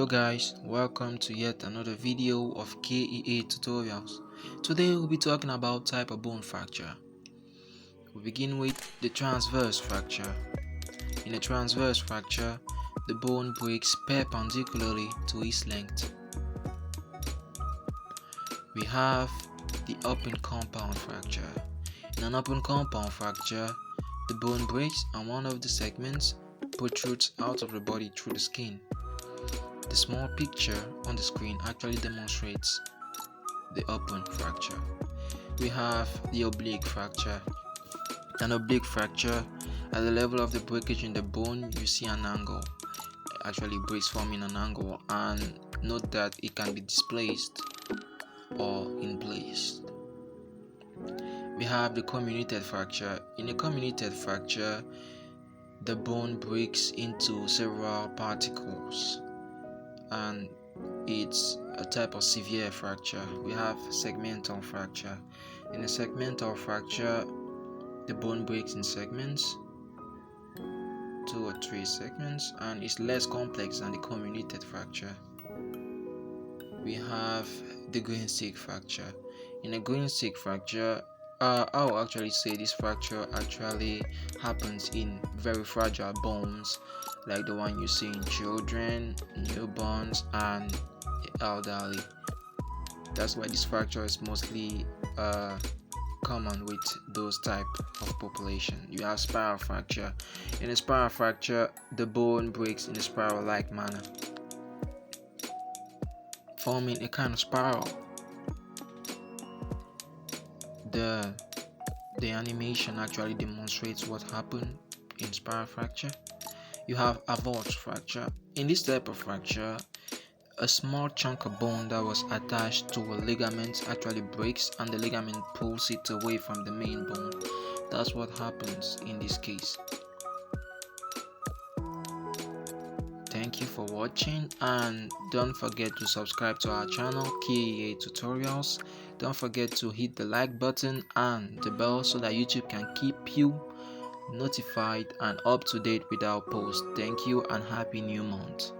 Hello guys, welcome to yet another video of KEA tutorials. Today we'll be talking about type of bone fracture. We begin with the transverse fracture. In a transverse fracture, the bone breaks perpendicularly to its length. We have the open compound fracture. In an open compound fracture, the bone breaks and one of the segments protrudes out of the body through the skin. The small picture on the screen actually demonstrates the open fracture. We have the oblique fracture. An oblique fracture, at the level of the breakage in the bone, you see an angle. Actually breaks forming an angle, and note that it can be displaced or in place. We have the comminuted fracture. In a comminuted fracture, the bone breaks into several particles, and it's a type of severe fracture. We have segmental fracture. In a segmental fracture, the bone breaks in segments, 2 or 3 segments, and it's less complex than the comminuted fracture. We have the green stick fracture. In a green stick fracture, I'll actually say this fracture actually happens in very fragile bones, like the one you see in children, newborns, and the elderly. That's why this fracture is mostly common with those type of population. You have spiral fracture. In a spiral fracture, the bone breaks in a spiral-like manner, forming a kind of spiral. The animation actually demonstrates what happened in spiral fracture. You have avulsed fracture. In this type of fracture, a small chunk of bone that was attached to a ligament actually breaks, and the ligament pulls it away from the main bone. That's what happens in this case. Thank you for watching, and don't forget to subscribe to our channel KEA Tutorials. Don't forget to hit the like button and the bell so that YouTube can keep you notified and up to date with our posts. Thank you and happy new month.